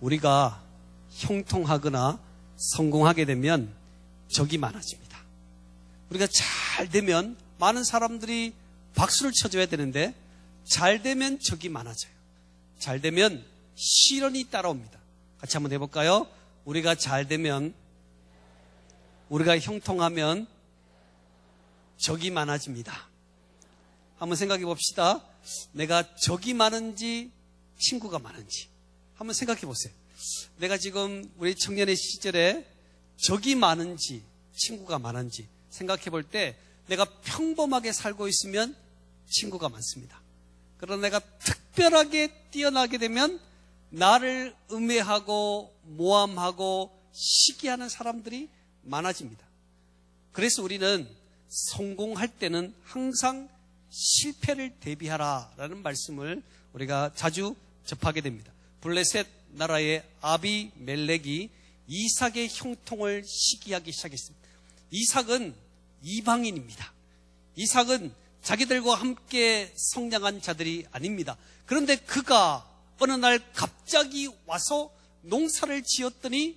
우리가 형통하거나 성공하게 되면 적이 많아집니다. 우리가 잘 되면 많은 사람들이 박수를 쳐줘야 되는데 잘 되면 적이 많아져요. 잘 되면 시련이 따라옵니다. 같이 한번 해볼까요? 우리가 잘 되면, 우리가 형통하면 적이 많아집니다. 한번 생각해 봅시다. 내가 적이 많은지 친구가 많은지 한번 생각해 보세요. 내가 지금 우리 청년의 시절에 적이 많은지 친구가 많은지 생각해 볼 때 내가 평범하게 살고 있으면 친구가 많습니다. 그러나 내가 특별하게 뛰어나게 되면 나를 음해하고 모함하고 시기하는 사람들이 많아집니다. 그래서 우리는 성공할 때는 항상 실패를 대비하라라는 말씀을 우리가 자주 접하게 됩니다. 블레셋 나라의 아비멜렉이 이삭의 형통을 시기하기 시작했습니다. 이삭은 이방인입니다. 이삭은 자기들과 함께 성장한 자들이 아닙니다. 그런데 그가 어느 날 갑자기 와서 농사를 지었더니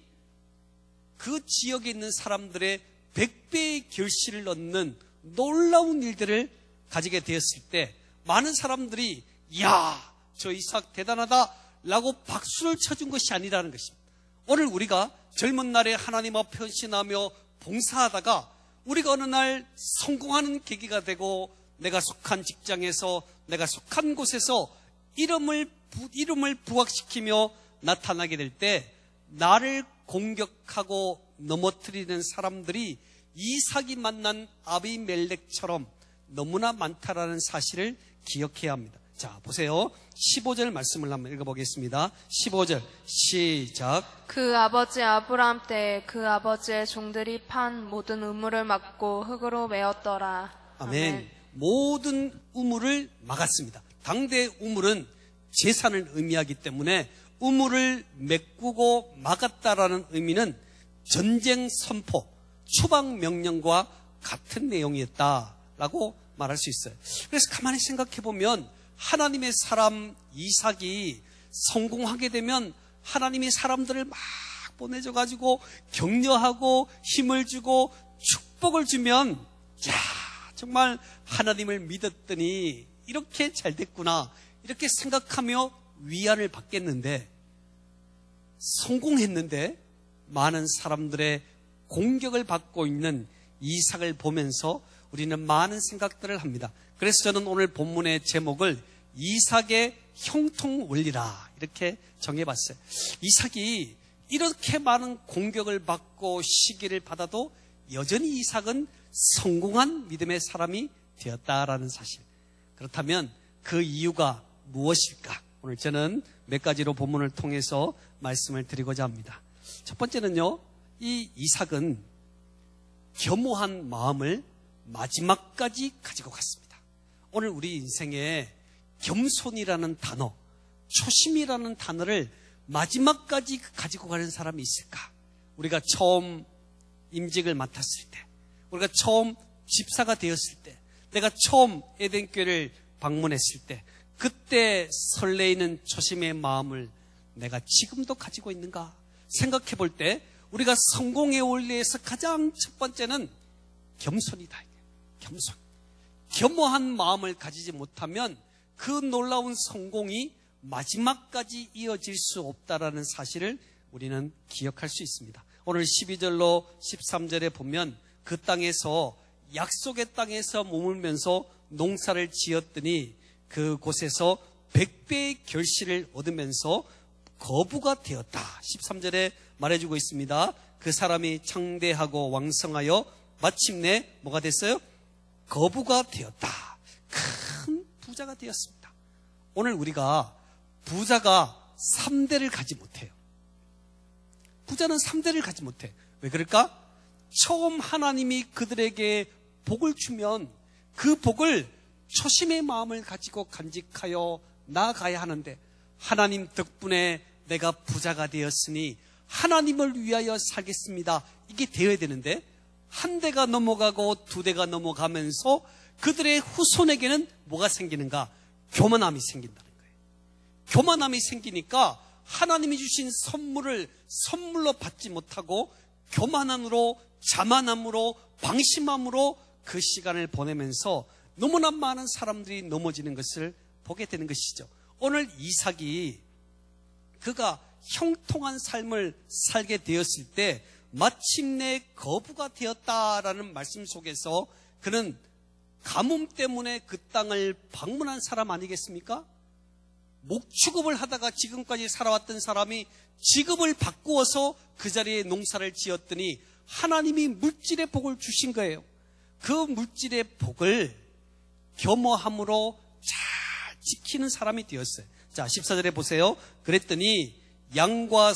그 지역에 있는 사람들의 100배의 결실을 얻는 놀라운 일들을 가지게 되었을 때 많은 사람들이 야, 저 이삭 대단하다 라고 박수를 쳐준 것이 아니라는 것입니다. 오늘 우리가 젊은 날에 하나님 앞에 헌신하며 봉사하다가 우리가 어느 날 성공하는 계기가 되고 내가 속한 직장에서 내가 속한 곳에서 이름을 부각시키며 나타나게 될 때 나를 공격하고 넘어뜨리는 사람들이 이삭이 만난 아비멜렉처럼 너무나 많다라는 사실을 기억해야 합니다. 자, 보세요. 15절 말씀을 한번 읽어보겠습니다. 15절 시작. 그 아버지 아브라함 때 그 아버지의 종들이 판 모든 우물을 막고 흙으로 메었더라. 아멘. 모든 우물을 막았습니다. 당대 우물은 재산을 의미하기 때문에 우물을 메꾸고 막았다라는 의미는 전쟁 선포, 추방 명령과 같은 내용이었다라고 말할 수 있어요. 그래서 가만히 생각해 보면 하나님의 사람 이삭이 성공하게 되면 하나님이 사람들을 막 보내줘 가지고 격려하고 힘을 주고 축복을 주면 야, 정말 하나님을 믿었더니 이렇게 잘 됐구나 이렇게 생각하며 위안을 받겠는데 성공했는데 많은 사람들의 공격을 받고 있는 이삭을 보면서 우리는 많은 생각들을 합니다. 그래서 저는 오늘 본문의 제목을 이삭의 형통 원리라 이렇게 정해봤어요. 이삭이 이렇게 많은 공격을 받고 시기를 받아도 여전히 이삭은 성공한 믿음의 사람이 되었다라는 사실. 그렇다면 그 이유가 무엇일까? 오늘 저는 몇 가지로 본문을 통해서 말씀을 드리고자 합니다. 첫 번째는요, 이 이삭은 겸허한 마음을 마지막까지 가지고 갔습니다. 오늘 우리 인생에 겸손이라는 단어, 초심이라는 단어를 마지막까지 가지고 가는 사람이 있을까? 우리가 처음 임직을 맡았을 때, 우리가 처음 집사가 되었을 때, 내가 처음 에덴교회를 방문했을 때, 그때 설레이는 초심의 마음을 내가 지금도 가지고 있는가 생각해 볼 때 우리가 성공의 원리에서 가장 첫 번째는 겸손이다. 겸손. 겸허한 마음을 가지지 못하면 그 놀라운 성공이 마지막까지 이어질 수 없다라는 사실을 우리는 기억할 수 있습니다. 오늘 12절로 13절에 보면 그 땅에서 약속의 땅에서 머물면서 농사를 지었더니 그곳에서 100배의 결실을 얻으면서 거부가 되었다. 13절에 말해주고 있습니다. 그 사람이 창대하고 왕성하여 마침내 뭐가 됐어요? 거부가 되었다. 큰 부자가 되었습니다. 오늘 우리가 부자가 3대를 가지 못해요. 부자는 3대를 가지 못해. 왜 그럴까? 처음 하나님이 그들에게 복을 주면 그 복을 초심의 마음을 가지고 간직하여 나아가야 하는데 하나님 덕분에 내가 부자가 되었으니 하나님을 위하여 살겠습니다. 이게 되어야 되는데 한 대가 넘어가고 두 대가 넘어가면서 그들의 후손에게는 뭐가 생기는가? 교만함이 생긴다는 거예요. 교만함이 생기니까 하나님이 주신 선물을 선물로 받지 못하고 교만함으로, 자만함으로, 방심함으로 그 시간을 보내면서 너무나 많은 사람들이 넘어지는 것을 보게 되는 것이죠. 오늘 이삭이 그가 형통한 삶을 살게 되었을 때 마침내 거부가 되었다라는 말씀 속에서 그는 가뭄 때문에 그 땅을 방문한 사람 아니겠습니까? 목축업을 하다가 지금까지 살아왔던 사람이 직업을 바꾸어서 그 자리에 농사를 지었더니 하나님이 물질의 복을 주신 거예요. 그 물질의 복을 겸허함으로 잘 지키는 사람이 되었어요. 자, 14절에 보세요. 그랬더니 양과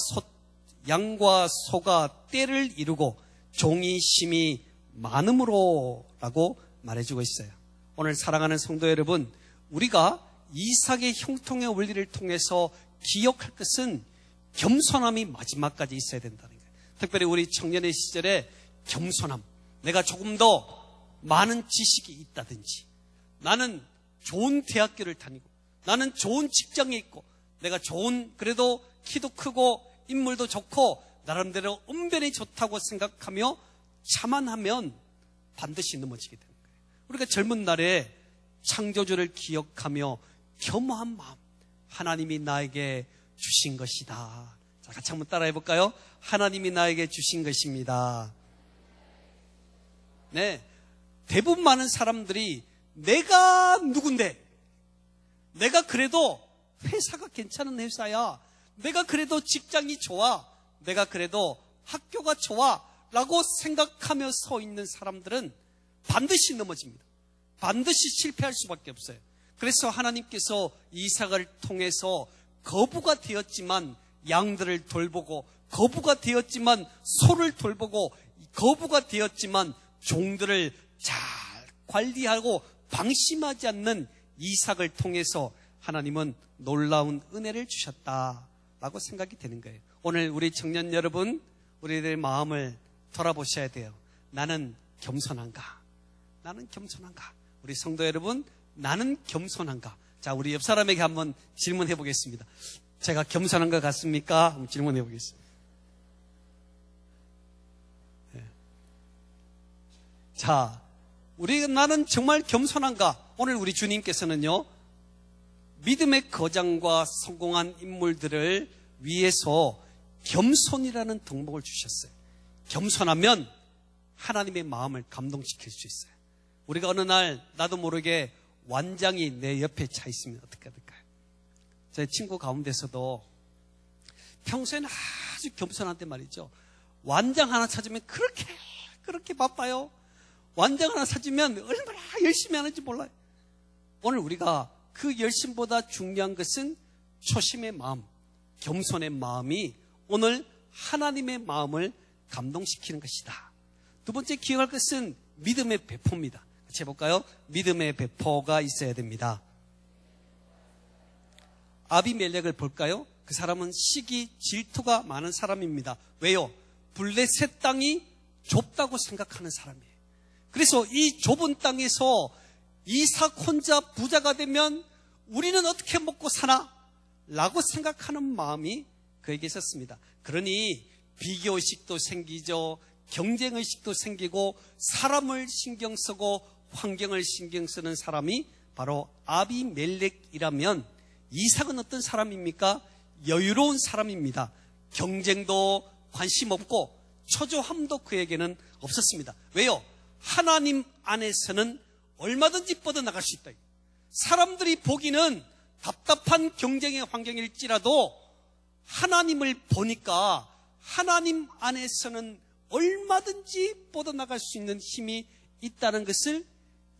소가 때를 이루고 종이 심이 많음으로 라고 말해주고 있어요. 오늘 사랑하는 성도 여러분, 우리가 이삭의 형통의 원리를 통해서 기억할 것은 겸손함이 마지막까지 있어야 된다는 거예요. 특별히 우리 청년의 시절에 겸손함, 내가 조금 더 많은 지식이 있다든지, 나는 좋은 대학교를 다니고, 나는 좋은 직장에 있고, 내가 좋은, 그래도 키도 크고 인물도 좋고 나름대로 언변이 좋다고 생각하며 자만하면 반드시 넘어지게 되는 거예요. 우리가 젊은 날에 창조주를 기억하며 겸허한 마음, 하나님이 나에게 주신 것이다. 자, 같이 한번 따라해 볼까요? 하나님이 나에게 주신 것입니다. 네, 대부분 많은 사람들이 내가 누군데, 내가 그래도 회사가 괜찮은 회사야, 내가 그래도 직장이 좋아, 내가 그래도 학교가 좋아 라고 생각하며 서 있는 사람들은 반드시 넘어집니다. 반드시 실패할 수밖에 없어요. 그래서 하나님께서 이삭을 통해서 거부가 되었지만 양들을 돌보고, 거부가 되었지만 소를 돌보고, 거부가 되었지만 종들을 잘 관리하고 방심하지 않는 이삭을 통해서 하나님은 놀라운 은혜를 주셨다라고 생각이 되는 거예요. 오늘 우리 청년 여러분, 우리들의 마음을 돌아보셔야 돼요. 나는 겸손한가? 나는 겸손한가? 우리 성도 여러분, 나는 겸손한가? 자, 우리 옆 사람에게 한번 질문해 보겠습니다. 제가 겸손한 것 같습니까? 한번 질문해 보겠습니다. 네. 자, 나는 정말 겸손한가? 오늘 우리 주님께서는요, 믿음의 거장과 성공한 인물들을 위해서 겸손이라는 덕목을 주셨어요. 겸손하면 하나님의 마음을 감동시킬 수 있어요. 우리가 어느 날 나도 모르게 완장이 내 옆에 차 있으면 어떻게 될까요? 제 친구 가운데서도 평소에는 아주 겸손한데 말이죠, 완장 하나 찾으면 그렇게 바빠요. 완장 하나 찾으면 얼마나 열심히 하는지 몰라요. 오늘 우리가 그 열심보다 중요한 것은 초심의 마음, 겸손의 마음이 오늘 하나님의 마음을 감동시키는 것이다. 두 번째 기억할 것은 믿음의 배포입니다. 같이 해볼까요? 믿음의 배포가 있어야 됩니다. 아비멜렉을 볼까요? 그 사람은 시기, 질투가 많은 사람입니다. 왜요? 블레셋 땅이 좁다고 생각하는 사람이에요. 그래서 이 좁은 땅에서 이삭 혼자 부자가 되면 우리는 어떻게 먹고 사나? 라고 생각하는 마음이 그에게 있었습니다. 그러니 비교의식도 생기죠. 경쟁의식도 생기고 사람을 신경 쓰고 환경을 신경 쓰는 사람이 바로 아비멜렉이라면 이삭은 어떤 사람입니까? 여유로운 사람입니다. 경쟁도 관심 없고 초조함도 그에게는 없었습니다. 왜요? 하나님 안에서는 얼마든지 뻗어나갈 수 있다. 사람들이 보기는 답답한 경쟁의 환경일지라도 하나님을 보니까 하나님 안에서는 얼마든지 뻗어나갈 수 있는 힘이 있다는 것을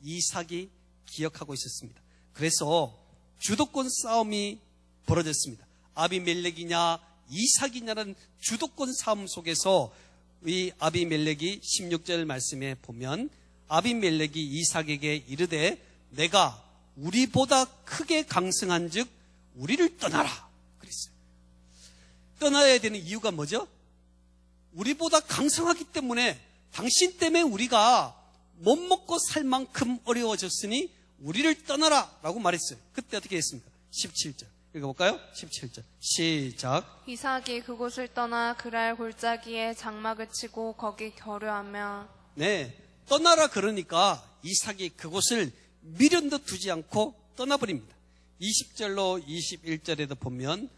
이삭이 기억하고 있었습니다. 그래서 주도권 싸움이 벌어졌습니다. 아비멜렉이냐 이삭이냐는 주도권 싸움 속에서 이 아비멜렉이 16절 말씀에 보면 아비멜렉이 이삭에게 이르되 내가 우리보다 크게 강성한 즉 우리를 떠나라 그랬어요. 떠나야 되는 이유가 뭐죠? 우리보다 강성하기 때문에, 당신 때문에 우리가 못 먹고 살 만큼 어려워졌으니 우리를 떠나라 라고 말했어요. 그때 어떻게 했습니까? 17절 읽어볼까요? 17절 시작. 이삭이 그곳을 떠나 그랄 골짜기에 장막을 치고 거기 거류하며. 네, 떠나라 그러니까 이삭이 그곳을 미련도 두지 않고 떠나버립니다. 20절로 21절에도 보면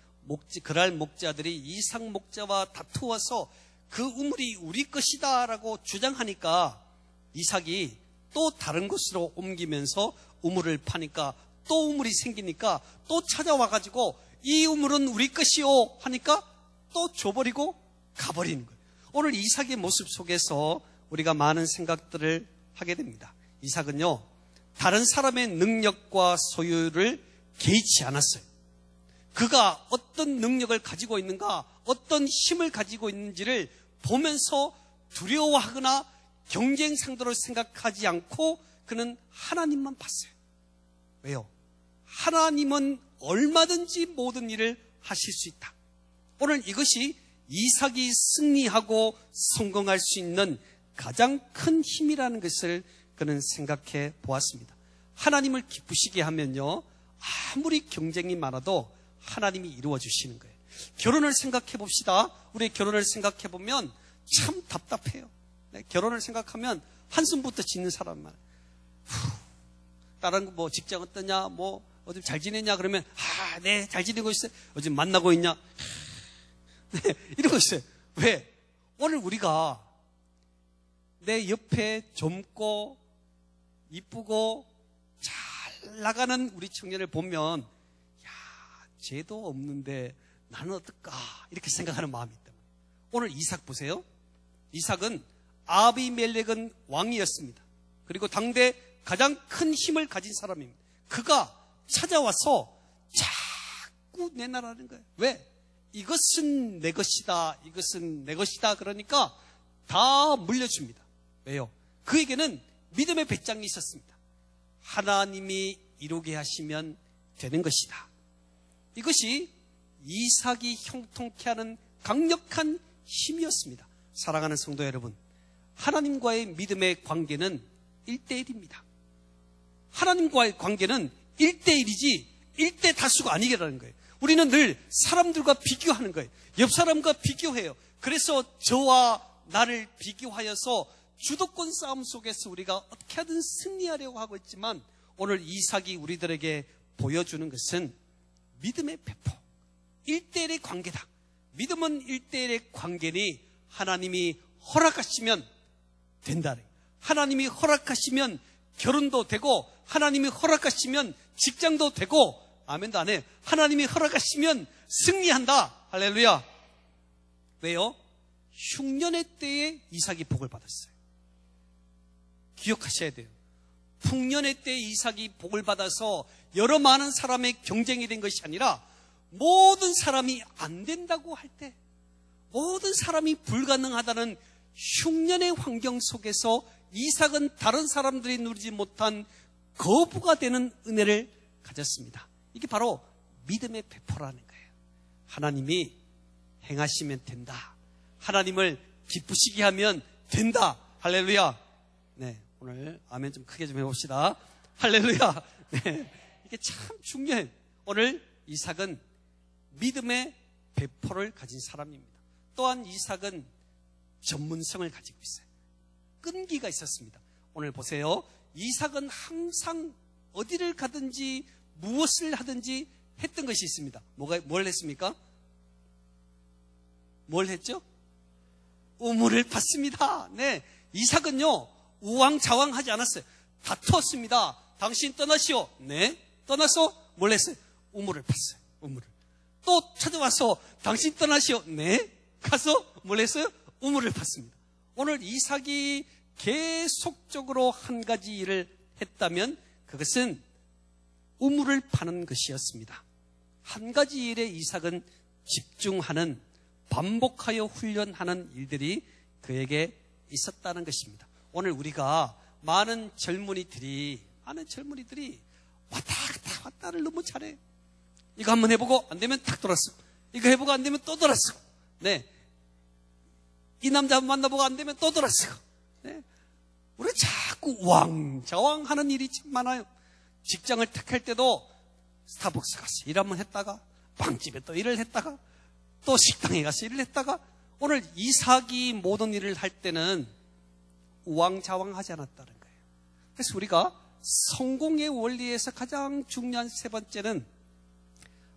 그랄 목자들이 이삭 목자와 다투어서 그 우물이 우리 것이다 라고 주장하니까 이삭이 또 다른 곳으로 옮기면서 우물을 파니까 또 우물이 생기니까 또 찾아와가지고 이 우물은 우리 것이요 하니까 또 줘버리고 가버리는 거예요. 오늘 이삭의 모습 속에서 우리가 많은 생각들을 하게 됩니다. 이삭은요, 다른 사람의 능력과 소유를 개의치 않았어요. 그가 어떤 능력을 가지고 있는가, 어떤 힘을 가지고 있는지를 보면서 두려워하거나 경쟁 상대로 생각하지 않고 그는 하나님만 봤어요. 왜요? 하나님은 얼마든지 모든 일을 하실 수 있다. 오늘 이것이 이삭이 승리하고 성공할 수 있는 가장 큰 힘이라는 것을 그는 생각해 보았습니다. 하나님을 기쁘시게 하면요, 아무리 경쟁이 많아도 하나님이 이루어 주시는 거예요. 결혼을 생각해 봅시다. 우리 결혼을 생각해 보면 참 답답해요. 네, 결혼을 생각하면 한숨부터 짓는 사람만. 다른 뭐 직장 어떠냐, 뭐 어디 잘 지내냐 그러면 네, 잘 지내고 있어요. 요즘 만나고 있냐? 네, 이러고 있어요. 왜? 오늘 우리가 내 옆에 젊고 이쁘고 잘 나가는 우리 청년을 보면 쟤도 없는데 나는 어떨까 이렇게 생각하는 마음이 있다. 오늘 이삭 보세요. 이삭은 아비멜렉은 왕이었습니다. 그리고 당대 가장 큰 힘을 가진 사람입니다. 그가 찾아와서 자꾸 내놔라는 거예요. 왜? 이것은 내 것이다, 이것은 내 것이다 그러니까 다 물려줍니다. 왜요? 그에게는 믿음의 배짱이 있었습니다. 하나님이 이루게 하시면 되는 것이다. 이것이 이삭이 형통케 하는 강력한 힘이었습니다. 사랑하는 성도 여러분, 하나님과의 믿음의 관계는 1대1입니다. 하나님과의 관계는 1대1이지 1대 다수가 아니라는 거예요. 우리는 늘 사람들과 비교하는 거예요. 옆 사람과 비교해요. 그래서 저와 나를 비교하여서 주도권 싸움 속에서 우리가 어떻게 하든 승리하려고 하고 있지만 오늘 이삭이 우리들에게 보여주는 것은 믿음의 배포, 1대1의 관계다. 믿음은 1대1의 관계니 하나님이 허락하시면 된다. 하나님이 허락하시면 결혼도 되고 하나님이 허락하시면 직장도 되고 아멘도 안 해. 하나님이 허락하시면 승리한다. 할렐루야. 왜요? 흉년의 때에 이삭이 복을 받았어요. 기억하셔야 돼요. 풍년의 때에 이삭이 복을 받아서 여러 많은 사람의 경쟁이 된 것이 아니라 모든 사람이 안 된다고 할 때, 모든 사람이 불가능하다는 흉년의 환경 속에서 이삭은 다른 사람들이 누리지 못한 거부가 되는 은혜를 가졌습니다. 이게 바로 믿음의 배포라는 거예요. 하나님이 행하시면 된다. 하나님을 기쁘시게 하면 된다. 할렐루야. 네, 오늘 아멘 좀 크게 좀 해봅시다. 할렐루야. 네, 이게 참 중요해요. 오늘 이삭은 믿음의 배포를 가진 사람입니다. 또한 이삭은 전문성을 가지고 있어요. 끈기가 있었습니다. 오늘 보세요. 이삭은 항상 어디를 가든지 무엇을 하든지 했던 것이 있습니다. 뭘 했습니까? 뭘 했죠? 우물을 팠습니다. 네, 이삭은요 우왕좌왕하지 않았어요. 다투었습니다. 당신 떠나시오. 네, 떠나서 뭘 했어요? 우물을 팠어요. 우물을. 또 찾아와서 당신 떠나시오. 네, 가서 뭘 했어요? 우물을 팠습니다. 오늘 이삭이 계속적으로 한 가지 일을 했다면 그것은 우물을 파는 것이었습니다. 한 가지 일에 이삭은 집중하는, 반복하여 훈련하는 일들이 그에게 있었다는 것입니다. 오늘 우리가 많은 젊은이들이 왔다 갔다를 너무 잘해. 이거 한번 해보고 안 되면 탁 돌았어. 이거 해보고 안 되면 또 돌았어. 네, 이 남자 한번 만나보고 안 되면 또 돌았어. 네, 우리 자꾸 왕좌왕하는 일이 참 많아요. 직장을 택할 때도 스타벅스 가서 일 한번 했다가 빵집에 또 일을 했다가 또 식당에 가서 일을 했다가 오늘 이삭이 모든 일을 할 때는 우왕좌왕하지 않았다는 거예요. 그래서 우리가 성공의 원리에서 가장 중요한 세 번째는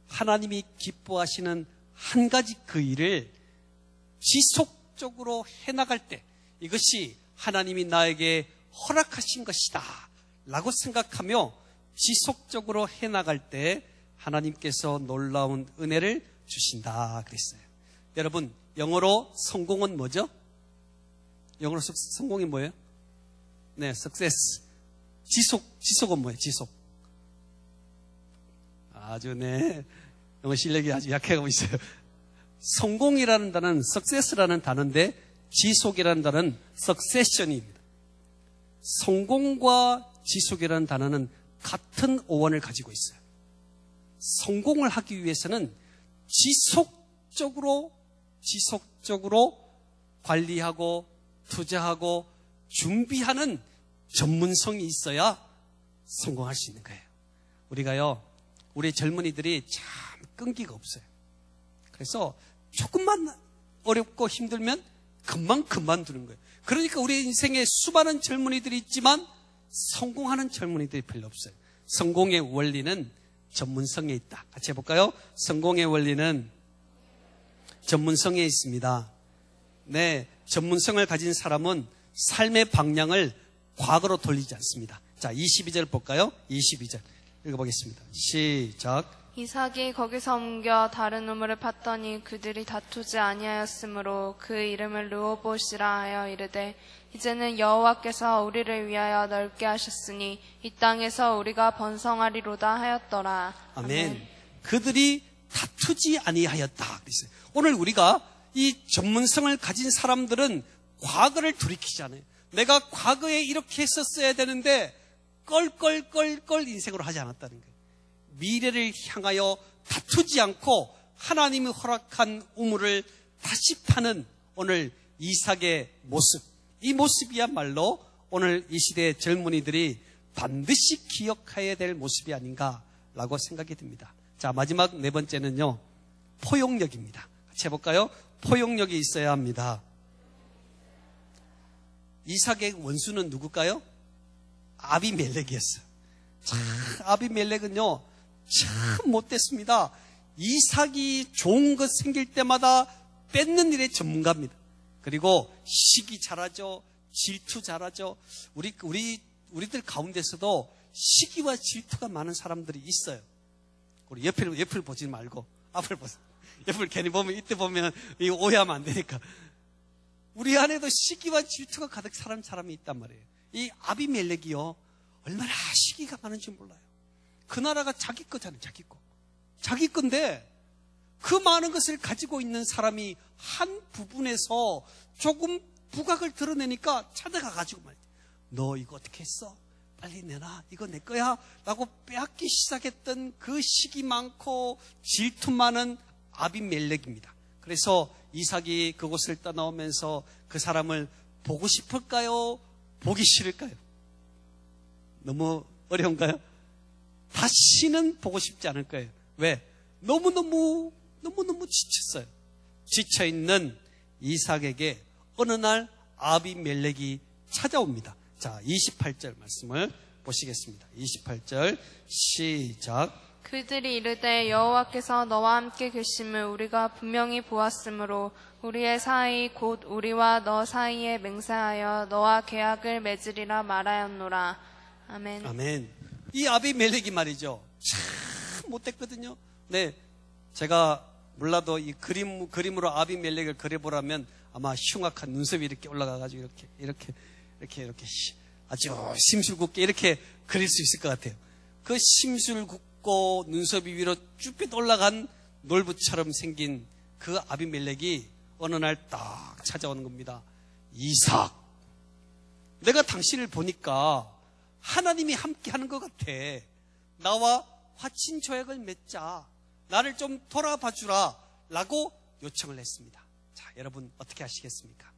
하나님이 기뻐하시는 한 가지 그 일을 지속적으로 해나갈 때 이것이 하나님이 나에게 허락하신 것이다 라고 생각하며 지속적으로 해나갈 때 하나님께서 놀라운 은혜를 주신다 그랬어요. 여러분, 영어로 성공은 뭐죠? 영어로 성공이 뭐예요? 네, success. 지속은 뭐예요? 지속. 아주 네, 영어 실력이 아주 약해가고 있어요. 성공이라는 단어는 success라는 단어인데 지속이라는 단어는 succession입니다. 성공과 지속이라는 단어는 같은 어원을 가지고 있어요. 성공을 하기 위해서는 지속적으로 관리하고 투자하고 준비하는 전문성이 있어야 성공할 수 있는 거예요. 우리가요, 우리 젊은이들이 참 끈기가 없어요. 그래서 조금만 어렵고 힘들면 금방 그만두는 거예요. 그러니까 우리 인생에 수많은 젊은이들이 있지만 성공하는 젊은이들이 별로 없어요. 성공의 원리는 전문성에 있다. 같이 해볼까요? 성공의 원리는 전문성에 있습니다. 네, 전문성을 가진 사람은 삶의 방향을 과거로 돌리지 않습니다. 자, 22절 볼까요? 22절 읽어보겠습니다. 시작. 이삭이 거기서 옮겨 다른 우물을 팠더니 그들이 다투지 아니하였으므로 그 이름을 르호봇이라 하여 이르되 이제는 여호와께서 우리를 위하여 넓게 하셨으니 이 땅에서 우리가 번성하리로다 하였더라. 아멘. 그들이 다투지 아니하였다 그랬어요. 오늘 우리가 이 전문성을 가진 사람들은 과거를 돌이키지 않아요. 내가 과거에 이렇게 했었어야 되는데 껄껄껄껄 인생으로 하지 않았다는 거예요. 미래를 향하여 다투지 않고 하나님이 허락한 우물을 다시 파는 오늘 이삭의 모습, 이 모습이야말로 오늘 이 시대의 젊은이들이 반드시 기억해야 될 모습이 아닌가라고 생각이 듭니다. 자, 마지막 네 번째는요, 포용력입니다. 같이 해볼까요? 포용력이 있어야 합니다. 이삭의 원수는 누굴까요? 아비멜렉이었어요. 참, 아비멜렉은요, 참 못됐습니다. 이삭이 좋은 것 생길 때마다 뺏는 일의 전문가입니다. 그리고 시기 잘하죠. 질투 잘하죠. 우리들 가운데서도 시기와 질투가 많은 사람들이 있어요. 우리 옆을 보지 말고 앞을 보세요. 옆을 괜히 보면 이때 보면 이거 오해하면 안 되니까. 우리 안에도 시기와 질투가 가득 사람이 있단 말이에요. 이 아비멜렉이요, 얼마나 시기가 많은지 몰라요. 그 나라가 자기 거잖아요. 자기 건데 그 많은 것을 가지고 있는 사람이 한 부분에서 조금 부각을 드러내니까 찾아가 가지고 말이야, 너 이거 어떻게 했어? 빨리 내놔. 이거 내 거야. 라고 빼앗기 시작했던 그 시기 많고 질투 많은 아비멜렉입니다. 그래서 이삭이 그곳을 떠나오면서 그 사람을 보고 싶을까요? 보기 싫을까요? 너무 어려운가요? 다시는 보고 싶지 않을 거예요. 왜? 너무너무 지쳤어요. 지쳐있는 이삭에게 어느 날 아비멜렉이 찾아옵니다. 자, 28절 말씀을 보시겠습니다. 28절 시작. 그들이 이르되 여호와께서 너와 함께 계심을 우리가 분명히 보았으므로 우리의 사이 곧 우리와 너 사이에 맹세하여 너와 계약을 맺으리라 말하였노라. 아멘. 아멘. 이 아비멜렉이 말이죠, 참 못됐거든요. 네, 제가 몰라도 이 그림으로 아비멜렉을 그려보라면 아마 흉악한 눈썹이 이렇게 올라가가지고 이렇게 아주 심술궂게 이렇게 그릴 수 있을 것 같아요. 그 심술궂고 눈썹이 위로 쭈삣 올라간 놀부처럼 생긴 그 아비멜렉이 어느 날 딱 찾아오는 겁니다. 이삭, 내가 당신을 보니까 하나님이 함께 하는 것 같아. 나와 화친 조약을 맺자. 나를 좀 돌아봐 주라. 라고 요청을 했습니다. 자, 여러분 어떻게 하시겠습니까?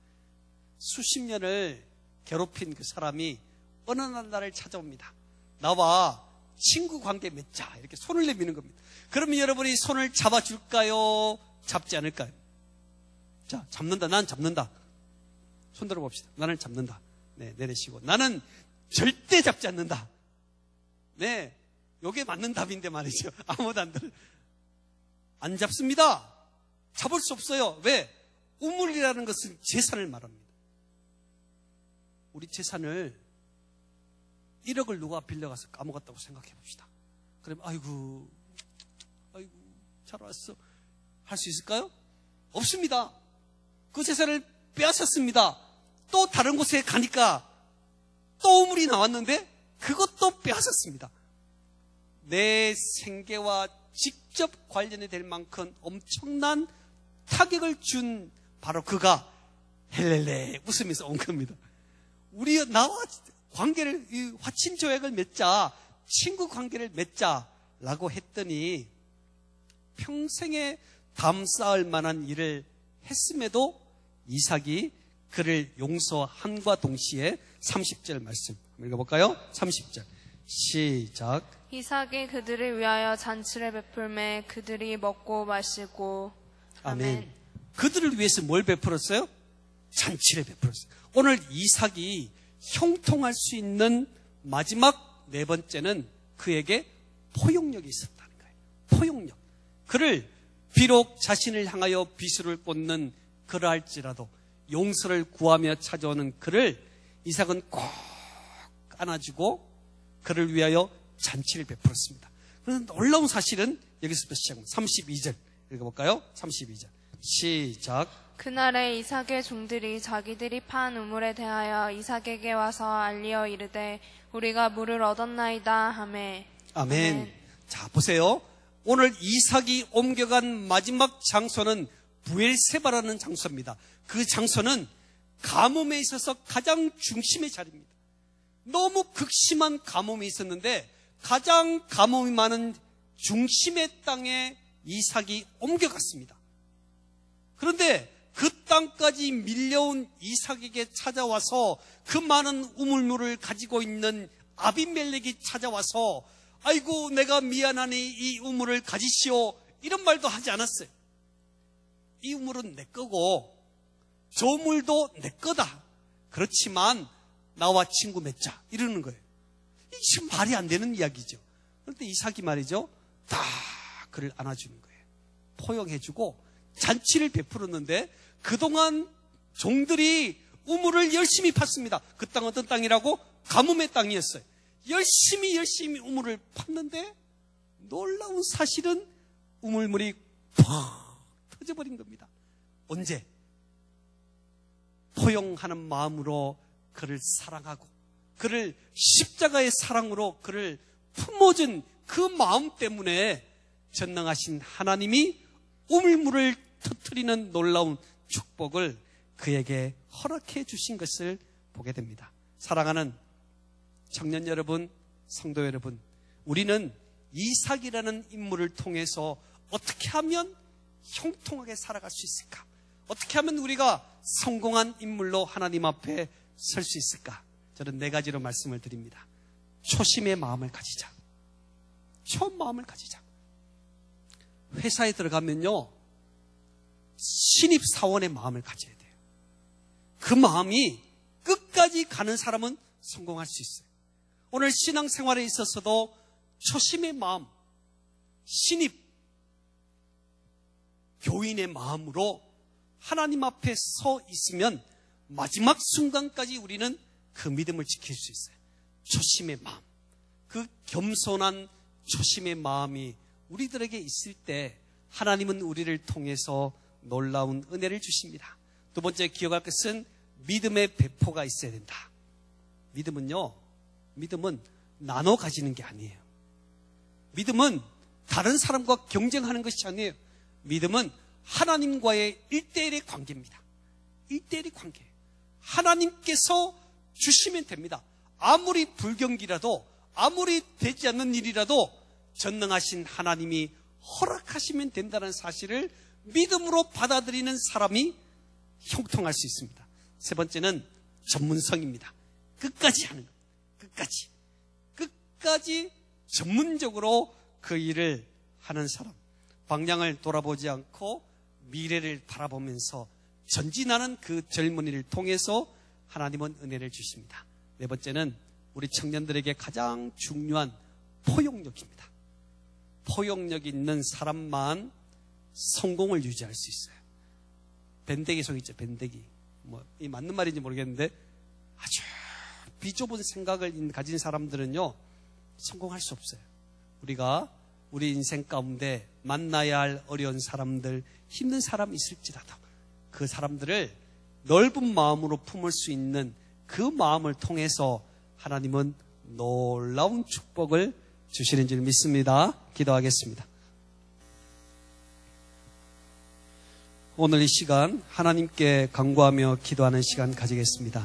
수십 년을 괴롭힌 그 사람이 어느 날 나를 찾아옵니다. 나와 친구 관계 맺자. 이렇게 손을 내미는 겁니다. 그러면 여러분이 손을 잡아줄까요? 잡지 않을까요? 자, 잡는다. 난 잡는다. 손 들어봅시다. 나는 잡는다. 네, 내리시고. 나는 절대 잡지 않는다. 네, 요게 맞는 답인데 말이죠. 아무도 안 잡습니다. 잡을 수 없어요. 왜? 우물이라는 것은 재산을 말합니다. 우리 재산을 1억을 누가 빌려가서 까먹었다고 생각해 봅시다. 그러면 아이고 잘 왔어. 할 수 있을까요? 없습니다. 그 재산을 빼앗았습니다. 또 다른 곳에 가니까 또 우물이 나왔는데 그것도 빼앗았습니다. 내 생계와 직접 관련이 될 만큼 엄청난 타격을 준 바로 그가 헬렐레 웃으면서 온 겁니다. 우리 나와 관계를 화친 조약을 맺자, 친구 관계를 맺자라고 했더니 평생에 담 쌓을 만한 일을 했음에도 이삭이 그를 용서함과 동시에 30절 말씀 읽어볼까요? 30절 시작. 이삭이 그들을 위하여 잔치를 베풀매 그들이 먹고 마시고. 아멘. 그들을 위해서 뭘 베풀었어요? 잔치를 베풀었어요. 오늘 이삭이 형통할 수 있는 마지막 네 번째는 그에게 포용력이 있었다는 거예요. 포용력. 그를 비록 자신을 향하여 비수를 꽂는 그러할지라도 용서를 구하며 찾아오는 그를 이삭은 꼭 안아주고 그를 위하여 잔치를 베풀었습니다. 그런데 놀라운 사실은 여기서부터 시작합니다. 32절 읽어볼까요? 32절 시작. 그날에 이삭의 종들이 자기들이 판 우물에 대하여 이삭에게 와서 알리어 이르되 우리가 물을 얻었나이다 하매. 아멘. 자, 보세요. 오늘 이삭이 옮겨간 마지막 장소는 부엘세바라는 장소입니다. 그 장소는 가뭄에 있어서 가장 중심의 자리입니다. 너무 극심한 가뭄이 있었는데 가장 가뭄이 많은 중심의 땅에 이삭이 옮겨갔습니다. 그런데 그 땅까지 밀려온 이삭에게 찾아와서 그 많은 우물물을 가지고 있는 아비멜렉이 찾아와서 아이고 내가 미안하니 이 우물을 가지시오 이런 말도 하지 않았어요. 이 우물은 내 거고 저 우물도 내 거다. 그렇지만 나와 친구 맺자 이러는 거예요. 이게 지금 말이 안 되는 이야기죠. 그런데 이삭이 말이죠. 다 그를 안아주는 거예요. 포용해주고 잔치를 베풀었는데 그동안 종들이 우물을 열심히 팠습니다. 그 땅 어떤 땅이라고? 가뭄의 땅이었어요. 열심히 우물을 팠는데 놀라운 사실은 우물물이 팍 터져버린 겁니다. 언제? 포용하는 마음으로 그를 사랑하고 그를 십자가의 사랑으로 그를 품어준 그 마음 때문에 전능하신 하나님이 우물물을 터뜨리는 놀라운 축복을 그에게 허락해 주신 것을 보게 됩니다. 사랑하는 청년 여러분, 성도 여러분, 우리는 이삭이라는 인물을 통해서 어떻게 하면 형통하게 살아갈 수 있을까? 어떻게 하면 우리가 성공한 인물로 하나님 앞에 설 수 있을까? 저는 네 가지로 말씀을 드립니다. 초심의 마음을 가지자. 처음 마음을 가지자. 회사에 들어가면요, 신입사원의 마음을 가져야 돼요. 그 마음이 끝까지 가는 사람은 성공할 수 있어요. 오늘 신앙생활에 있어서도 초심의 마음, 신입 교인의 마음으로 하나님 앞에 서 있으면 마지막 순간까지 우리는 그 믿음을 지킬 수 있어요. 초심의 마음, 그 겸손한 초심의 마음이 우리들에게 있을 때 하나님은 우리를 통해서 놀라운 은혜를 주십니다. 두 번째 기억할 것은 믿음의 배포가 있어야 된다. 믿음은 나눠 가지는 게 아니에요. 믿음은 다른 사람과 경쟁하는 것이 아니에요. 믿음은 하나님과의 1대1의 관계입니다. 1대1의 관계예요. 하나님께서 주시면 됩니다. 아무리 불경기라도 아무리 되지 않는 일이라도 전능하신 하나님이 허락하시면 된다는 사실을 믿음으로 받아들이는 사람이 형통할 수 있습니다. 세 번째는 전문성입니다. 끝까지 하는 것. 끝까지 전문적으로 그 일을 하는 사람, 방향을 돌아보지 않고 미래를 바라보면서 전진하는 그 젊은이를 통해서 하나님은 은혜를 주십니다. 네 번째는 우리 청년들에게 가장 중요한 포용력입니다. 포용력 있는 사람만 성공을 유지할 수 있어요. 밴데기 속 있죠, 밴데기. 이 맞는 말인지 모르겠는데 아주 비좁은 생각을 가진 사람들은요, 성공할 수 없어요. 우리가 우리 인생 가운데 만나야 할 어려운 사람들, 힘든 사람이 있을지라도 그 사람들을 넓은 마음으로 품을 수 있는 그 마음을 통해서 하나님은 놀라운 축복을 주시는 줄 믿습니다. 기도하겠습니다. 오늘 이 시간 하나님께 간구하며 기도하는 시간 가지겠습니다.